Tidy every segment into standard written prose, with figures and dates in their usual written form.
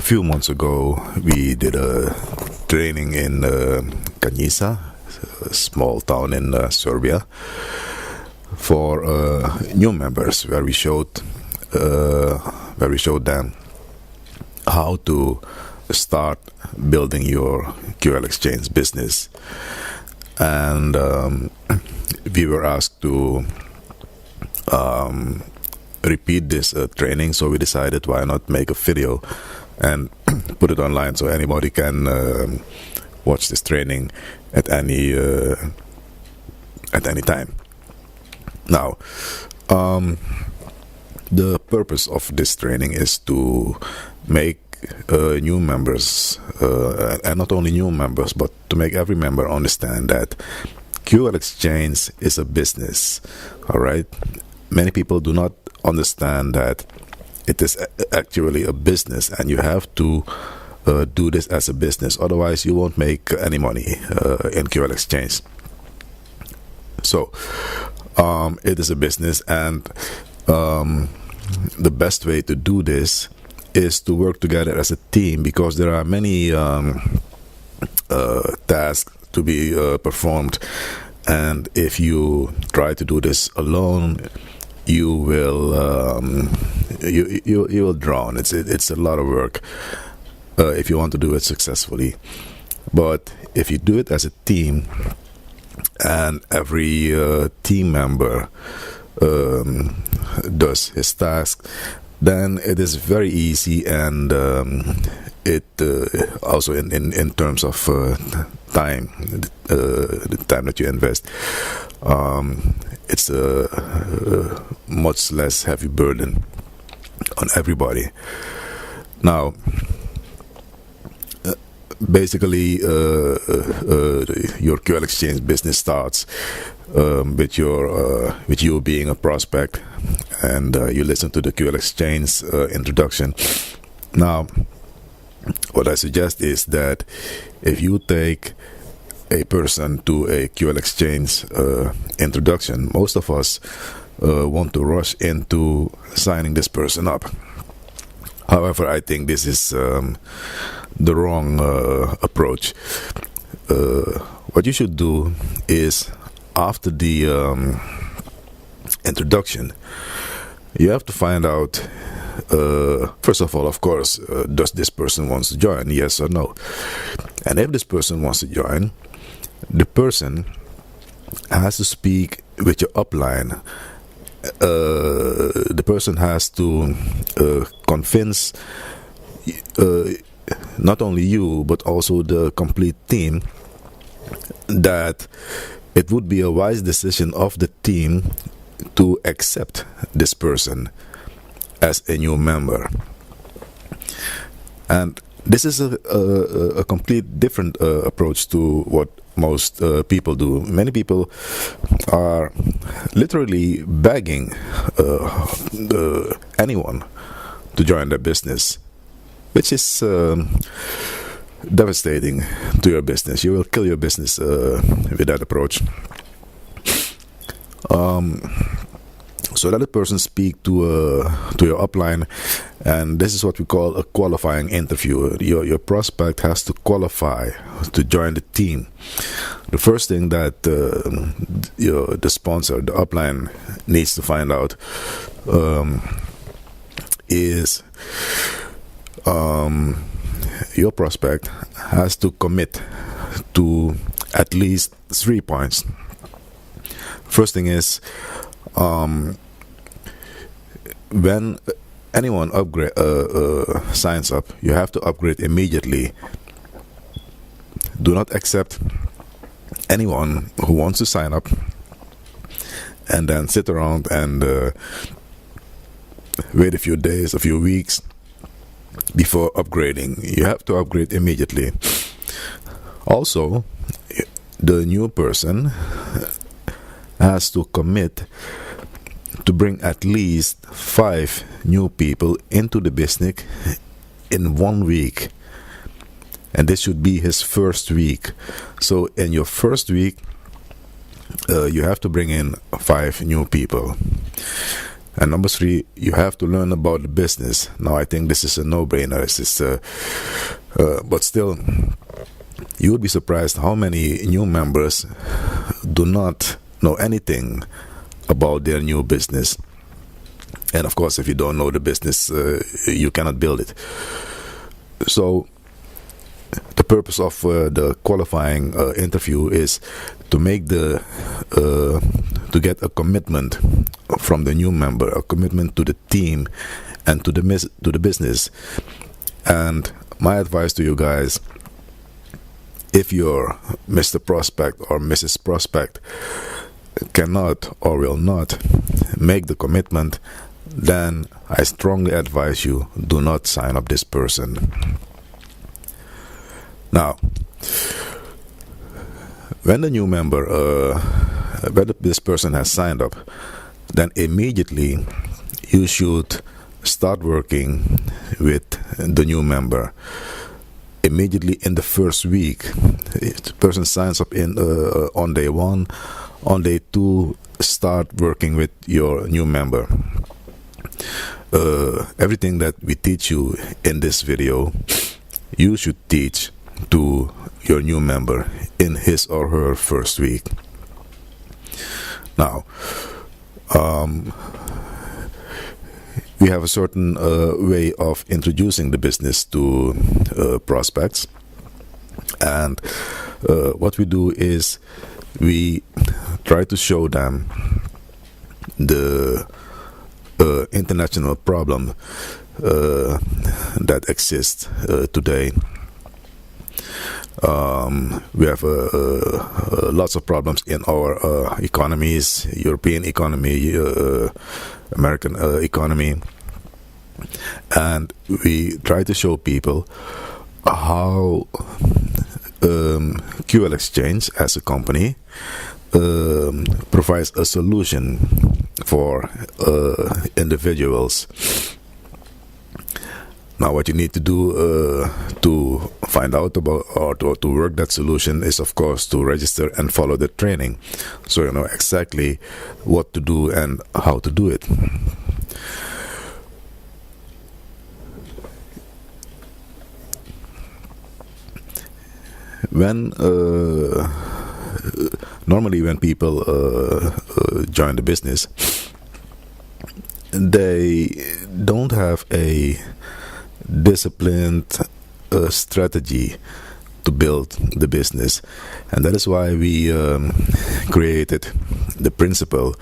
few months ago, we did a training in Kanjica, a small town in Serbia, for new members, where we showed them how to start building your QLxChange business, and we were asked to repeat this training, so we decided why not make a video and put it online so anybody can watch this training at any time. Now, the purpose of this training is to make new members, and not only new members, but to make every member understand that QLxChange is a business. All right, many people do not understand that it is actually a business, and you have to do this as a business. Otherwise, you won't make any money in QLxChange. So, it is a business, and the best way to do this is to work together as a team, because there are many tasks to be performed, and if you try to do this alone, you will you will drown. It's a lot of work if you want to do it successfully. But if you do it as a team, and every team member does his task, then it is very easy, and it also in terms of time, the time that you invest, it's a much less heavy burden on everybody. Now, basically, your QLxChange business starts with you being a prospect, and you listen to the QLxChange introduction. Now, what I suggest is that if you take a person to a QLxChange introduction, most of us want to rush into signing this person up. However, I think this is the wrong approach. What you should do is, after the introduction, you have to find out, first of all, of course, does this person wants to join, yes or no? And if this person wants to join, the person has to speak with your upline. The person has to convince not only you, but also the complete team, that it would be a wise decision of the team to accept this person as a new member. And this is a complete different approach to what most people do. Many people are literally begging anyone to join their business, which is devastating to your business. You will kill your business with that approach. So let a person speak to your upline, and this is what we call a qualifying interview. Your prospect has to qualify to join the team. The first thing that the sponsor, the upline, needs to find out is your prospect has to commit to at least 3 points. First thing is, when anyone signs up, you have to upgrade immediately. Do not accept anyone who wants to sign up and then sit around and wait a few days, a few weeks before upgrading. You have to upgrade immediately. Also, the new person has to commit to bring at least 5 new people into the business in 1 week, and this should be his first week. So in your first week, you have to bring in 5 new people. And number three, you have to learn about the business. Now, I think this is a no-brainer. But still, you would be surprised how many new members do not know anything about their new business. And of course, if you don't know the business, you cannot build it. So the purpose of the qualifying interview is to make to get a commitment from the new member, a commitment to the team and to the business. And my advice to you guys, if you're Mr. Prospect or Mrs. Prospect cannot or will not make the commitment, then I strongly advise you, do not sign up this person. Now, when the new member, when this person has signed up, then immediately you should start working with the new member. Immediately in the first week, the person signs up on day 1. On day 2, start working with your new member. Everything that we teach you in this video, you should teach to your new member in his or her first week. Now, we have a certain way of introducing the business to prospects, and what we do is we try to show them the international problem that exists today. We have lots of problems in our economies, European economy, American economy, and we try to show people how QLxChange as a company provides a solution for individuals. Now, what you need to do to find out about or to work that solution is, of course, to register and follow the training, so you know exactly what to do and how to do it. Normally when people join the business, they don't have a disciplined strategy to build the business, and that is why we created the principle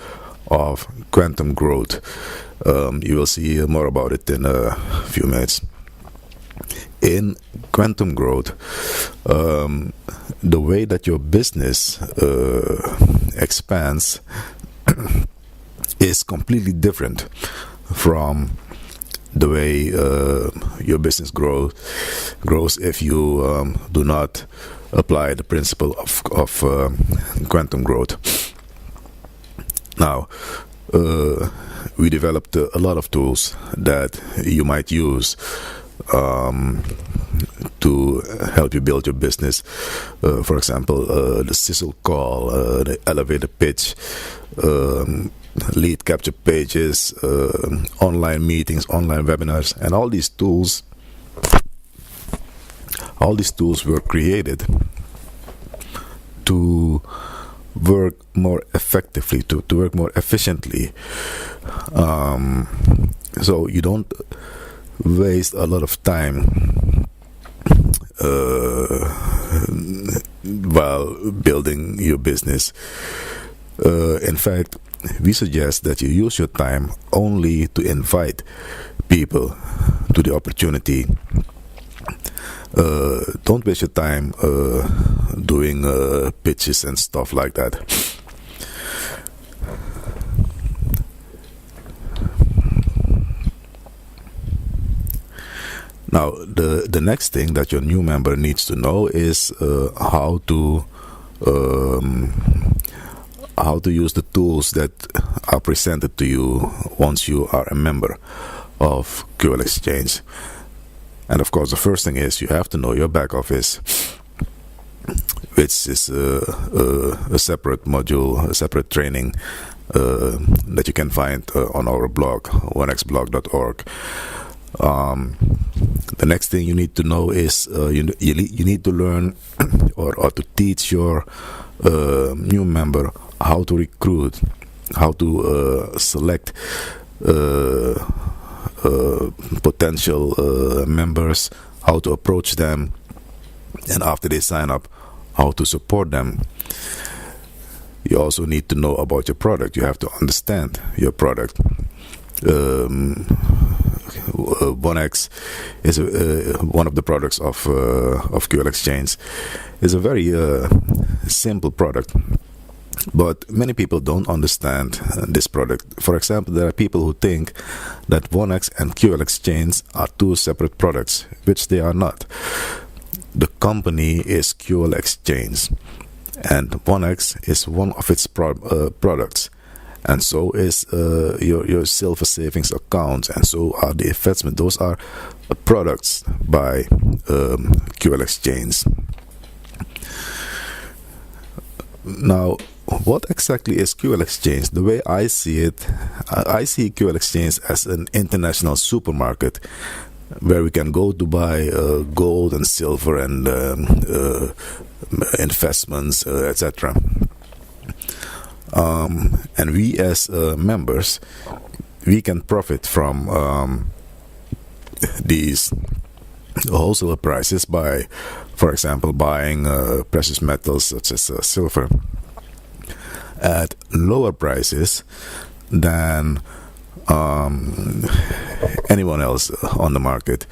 of quantum growth. You will see more about it in a few minutes. In quantum growth, the way that your business expands is completely different from the way your business grows if you do not apply the principle of quantum growth. Now, we developed a lot of tools that you might use to help you build your business. For example, the sizzle call, the elevator pitch, lead capture pages, online meetings, online webinars, and all these tools were created to work more effectively, to work more efficiently, so you don't waste a lot of time while building your business. In fact, we suggest that you use your time only to invite people to the opportunity. Don't waste your time doing pitches and stuff like that. Now, the next thing that your new member needs to know is how to use the tools that are presented to you once you are a member of QLxChange. And of course, the first thing is you have to know your back office. which is a separate module, a separate training that you can find on our blog, onexblog.org. The next thing you need to know is you need to learn or to teach your new member how to recruit, how to select potential members, how to approach them, and after they sign up, how to support them. You also need to know about your product. You have to understand your product. OneX is one of the products of QLxChange. Is a very simple product, but many people don't understand this product. For example, there are people who think that OneX and QLxChange are two separate products, which they are not. The company is QLxChange, and OneX is one of its products. And so is your silver savings accounts, and so are the investment. Those are products by QLxChange. Now, what exactly is QLxChange? The way I see it, I see QLxChange as an international supermarket where we can go to buy gold and silver and investments, etc. And we as members, we can profit from these wholesale prices by, for example, buying precious metals such as silver at lower prices than anyone else on the market.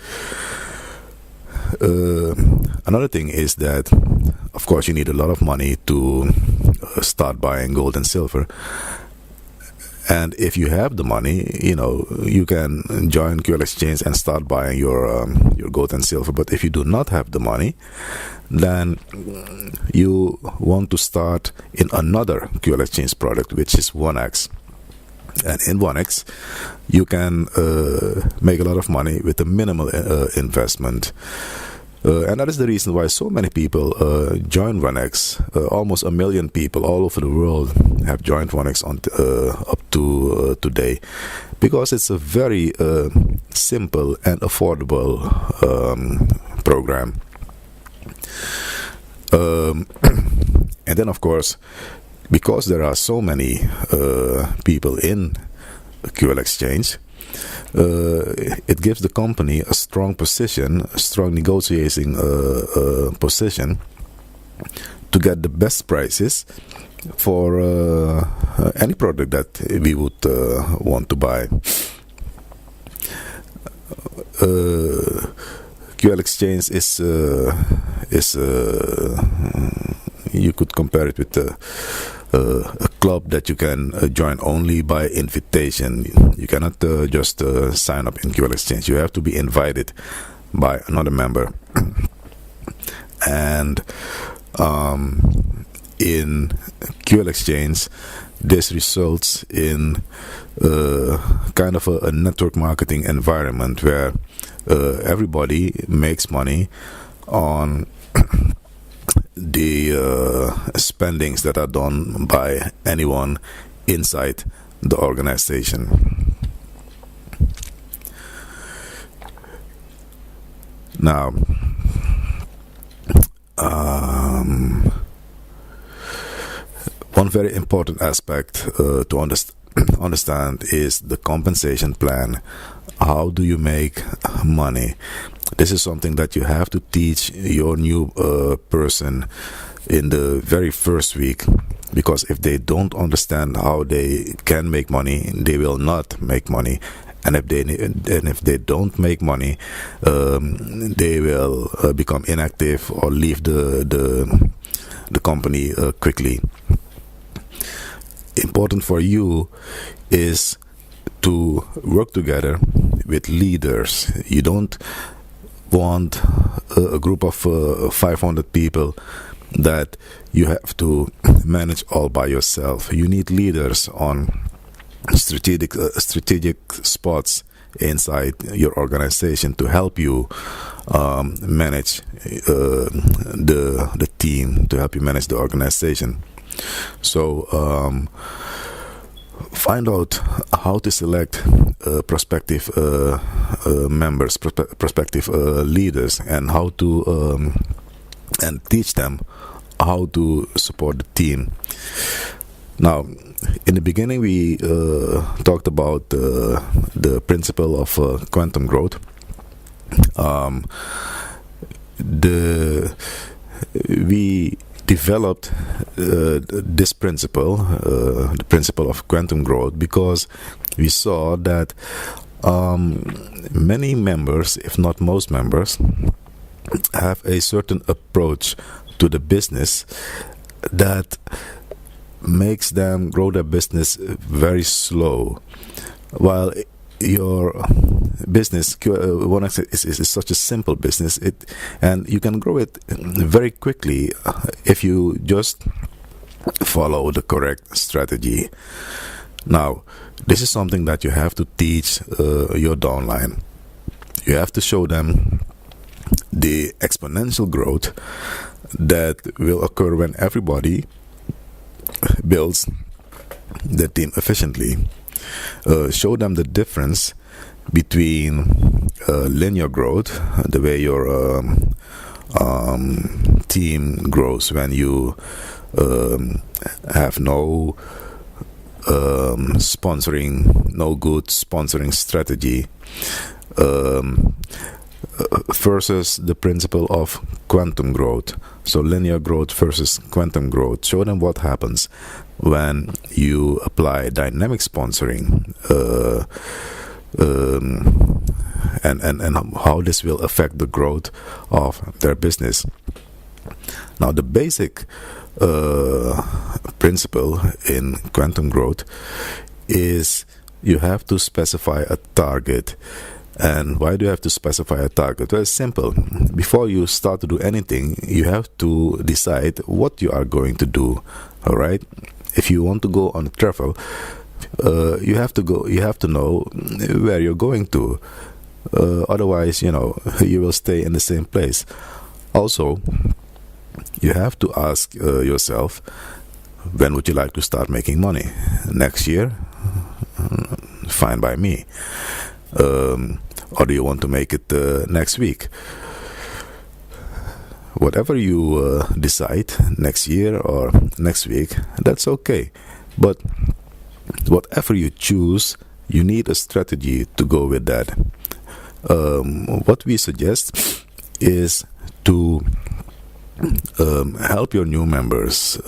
Another thing is that, of course, you need a lot of money to start buying gold and silver. And if you have the money, you can join QLxChange and start buying your gold and silver. But if you do not have the money, then you want to start in another QLxChange product, which is OneX. And in OneX, you can make a lot of money with a minimal investment. And that is the reason why so many people join OneX. Almost 1 million people all over the world have joined OneX up to today, because it's a very simple and affordable program. And then, of course, because there are so many people in QLxChange, it gives the company a strong position, a strong negotiating position to get the best prices for any product that we would want to buy. QLxChange is you could compare it with a club that you can join only by invitation. You cannot just sign up in QLxChange. You have to be invited by another member. And in QLxChange, this results in kind of a network marketing environment where everybody makes money on the spendings that are done by anyone inside the organization. Now, one very important aspect to understand is the compensation plan. How do you make money? This is something that you have to teach your new person in the very first week, because if they don't understand how they can make money, they will not make money. And if they don't make money, they will become inactive or leave the company quickly. Important for you is to work together with leaders. You don't want a group of 500 people that you have to manage all by yourself. You need leaders on strategic spots inside your organization to help you manage the team, to help you manage the organization. So find out how to select prospective members, prospective leaders, and how to and teach them how to support the team. Now, in the beginning, we talked about the principle of quantum growth. We developed this principle, the principle of quantum growth, because we saw that many members, if not most members, have a certain approach to the business that makes them grow their business very slow. While your business, QLx, is such a simple business, and you can grow it very quickly if you just follow the correct strategy. Now, this is something that you have to teach your downline. You have to show them the exponential growth that will occur when everybody builds the team efficiently. Show them the difference between linear growth, the way your team grows when you have no good sponsoring strategy, versus the principle of quantum growth. So linear growth versus quantum growth. Show them what happens when you apply dynamic sponsoring, and how this will affect the growth of their business. Now, the basic principle in quantum growth is you have to specify a target. And why do you have to specify a target? Well, it's simple. Before you start to do anything, you have to decide what you are going to do. All right. If you want to go on travel, you have to go. You have to know where you're going to. Otherwise, you will stay in the same place. Also, you have to ask yourself, when would you like to start making money? Next year? Fine by me. Or do you want to make it next week? Whatever you decide, next year or next week, that's okay. But whatever you choose, you need a strategy to go with that. What we suggest is to help your new members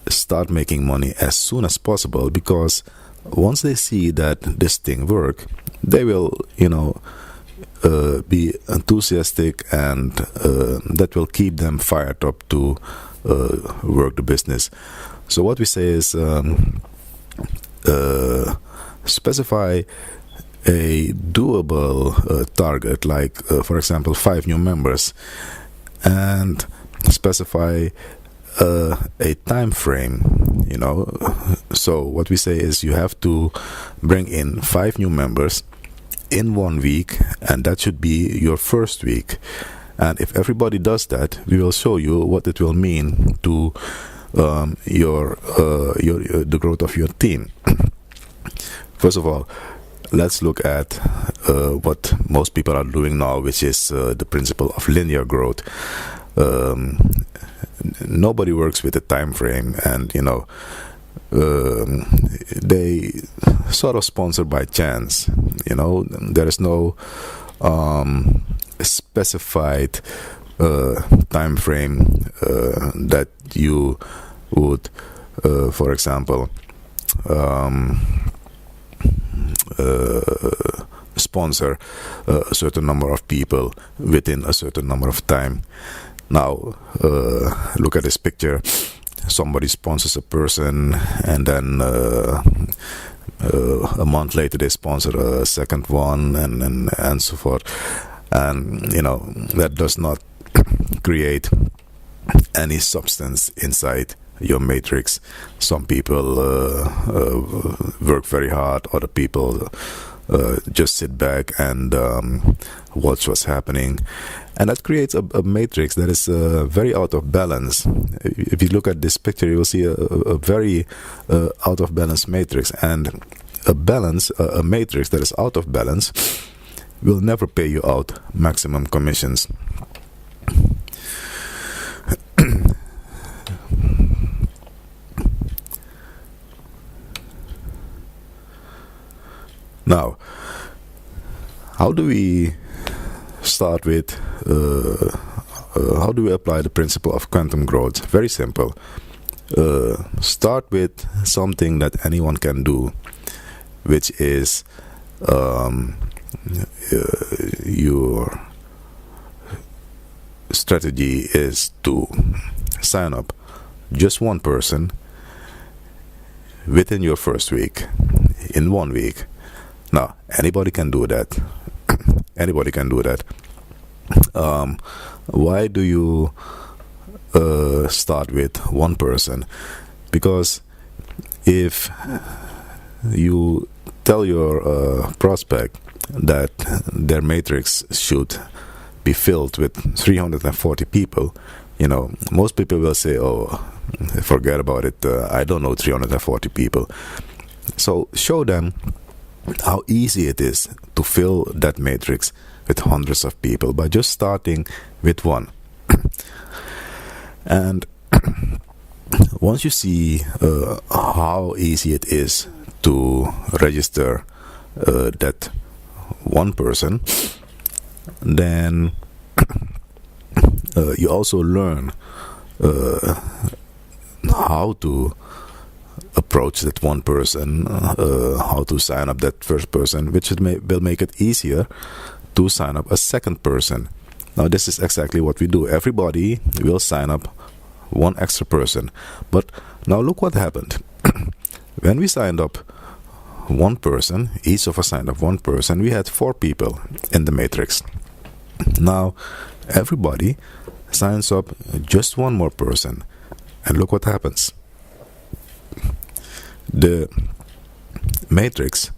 start making money as soon as possible, because once they see that this thing works, they will, be enthusiastic, and that will keep them fired up to work the business. So what we say is specify a doable target, like for example 5 new members, and specify a time frame. So what we say is you have to bring in 5 new members in 1 week, and that should be your first week. And if everybody does that, we will show you what it will mean to the growth of your team. First of all, let's look at what most people are doing now, which is the principle of linear growth. Nobody works with a time frame, and they sort of sponsor by chance. There is no specified time frame that you would, for example, sponsor a certain number of people within a certain number of time. Now, look at this picture. Somebody sponsors a person, and then a month later they sponsor a second one, and so forth. And that does not create any substance inside your matrix. Some people work very hard, other people just sit back and watch what's happening. And that creates a matrix that is very out of balance. If you look at this picture, you will see a very out of balance matrix. And a matrix that is out of balance will never pay you out maximum commissions. Now, how do we start with, how do we apply the principle of quantum growth? Very simple. Start with something that anyone can do, which is your strategy is to sign up just one person within your first week, in 1 week. Now, anybody can do that. Anybody can do that. Why do you start with one person? Because if you tell your prospect that their matrix should be filled with 340 people, most people will say, oh, forget about it, I don't know 340 people. So show them how easy it is to fill that matrix with hundreds of people by just starting with one. And once you see how easy it is to register that one person, then you also learn how to approach that one person, how to sign up that first person, which will make it easier to sign up a second person. Now, this is exactly what we do. Everybody will sign up one extra person. But now look what happened. When we signed up one person, each of us signed up one person, we had 4 people in the matrix. Now, everybody signs up just one more person. And look what happens. The matrix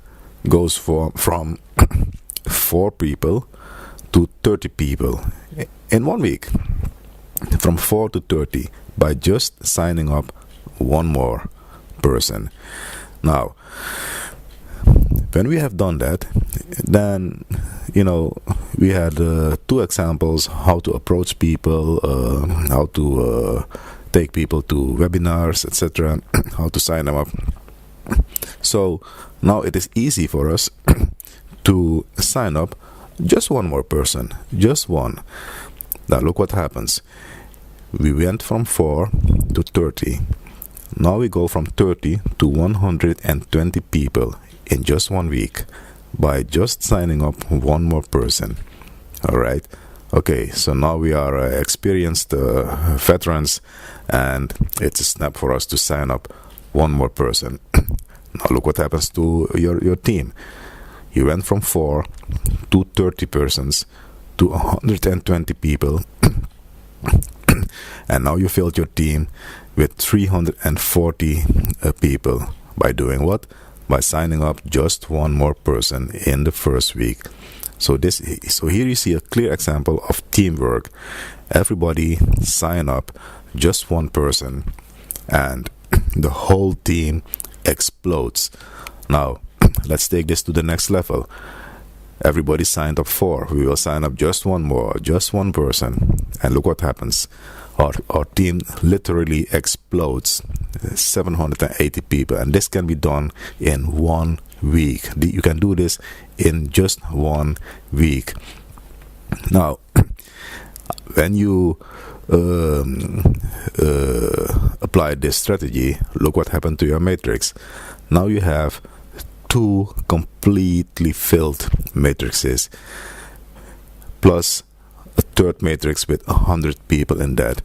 goes from 4 people to 30 people in 1 week. From 4 to 30 by just signing up one more person. Now, when we have done that, then, we had 2 examples how to approach people, how to take people to webinars, etc., how to sign them up. So now it is easy for us to sign up just one more person, just one. Now look what happens. We went from 4 to 30. Now we go from 30 to 120 people in just 1 week by just signing up one more person. All right. Okay, so now we are experienced veterans, and it's a snap for us to sign up one more person. Now look what happens to your team. You went from 4 to 30 persons to 120 people, and now you filled your team with 340 people by doing what? By signing up just one more person in the first week. So here you see a clear example of teamwork. Everybody sign up just one person, and the whole team explodes. Now, let's take this to the next level. Everybody signed up 4. We will sign up just one more, just one person. And look what happens. Our team literally explodes. 780 people. And this can be done in 1 week. You can do this in just 1 week. Now, when you apply this strategy, look what happened to your matrix. Now you have 2 completely filled matrices plus a third matrix with 100 people in that.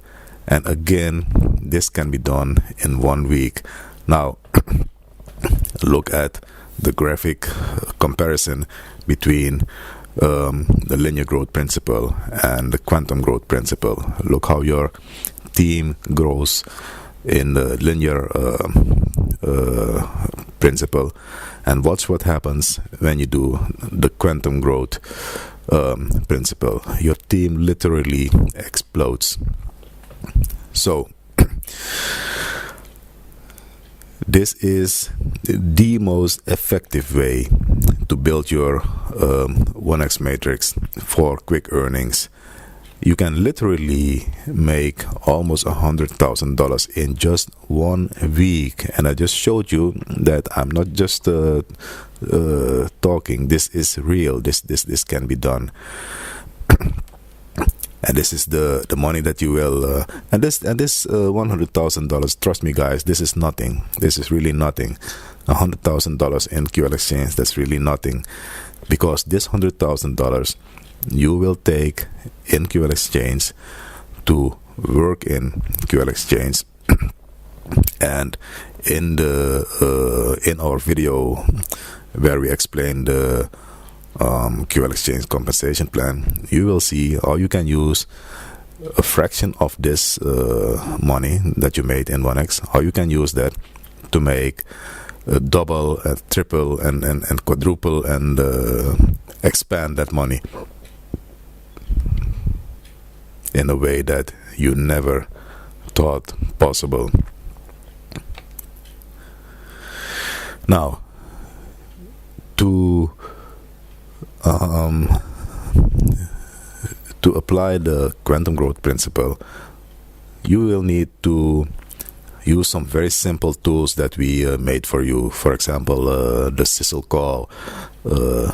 And again, this can be done in 1 week. Now, look at the graphic comparison between the linear growth principle and the quantum growth principle. Look how your team grows in the linear principle, and watch what happens when you do the quantum growth principle. Your team literally explodes. So this is the most effective way to build your 1x matrix for quick earnings. You can literally make almost $100,000 in just 1 week, and I just showed you that I'm not just talking. This is real. This can be done. And this is the money that you will and this $100,000. Trust me, guys, this is nothing. This is really nothing. $100,000 in QLxChange, that's really nothing, because this $100,000 you will take in QLxChange to work in QLxChange. And in the in our video where we explain the QLxChange compensation plan, you will see how you can use a fraction of this money that you made in 1x, how you can use that to make double, triple, and quadruple, and expand that money in a way that you never thought possible. Now, to apply the quantum growth principle, you will need to use some very simple tools that we made for you. For example, the sizzle call,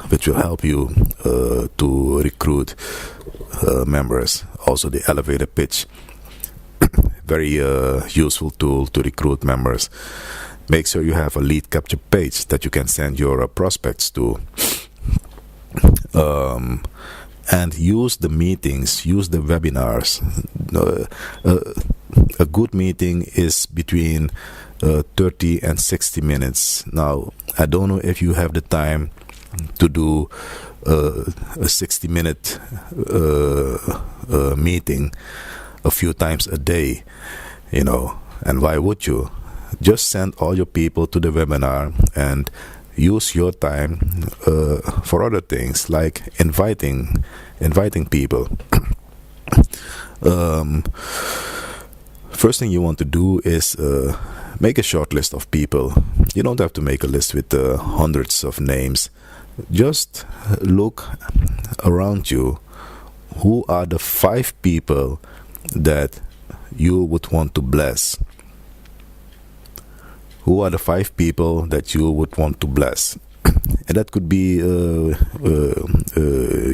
which will help you to recruit members. Also the elevator pitch, very useful tool to recruit members. Make sure you have a lead capture page that you can send your prospects to. And use the meetings, use the webinars. A good meeting is between 30 and 60 minutes. Now, I don't know if you have the time to do a 60-minute meeting a few times a day, and why would you? Just send all your people to the webinar and use your time for other things, like inviting people. First thing you want to do is make a short list of people. You don't have to make a list with hundreds of names. Just look around you. Who are the 5 people that you would want to bless? Who are the 5 people that you would want to bless? And that could be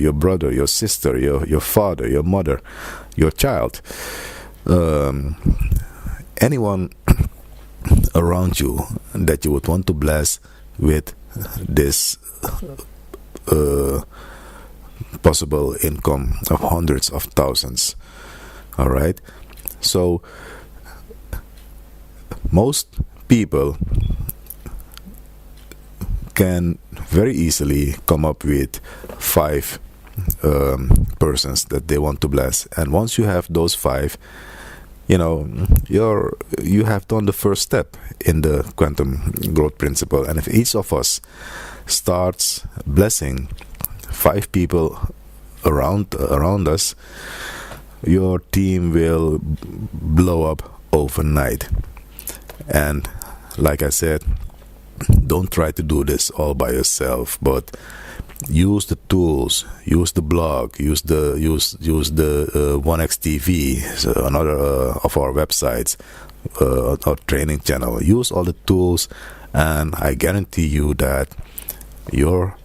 your brother, your sister, your father, your mother, your child, anyone around you that you would want to bless with this possible income of hundreds of thousands. All right. So most people can very easily come up with 5 persons that they want to bless, and once you have those 5, you have done the first step in the quantum growth principle. And if each of us starts blessing 5 people around us, your team will blow up overnight. And like I said, don't try to do this all by yourself, but use the tools, use the blog, use the 1x TV, so another of our websites, our training channel. Use all the tools, and I guarantee you that your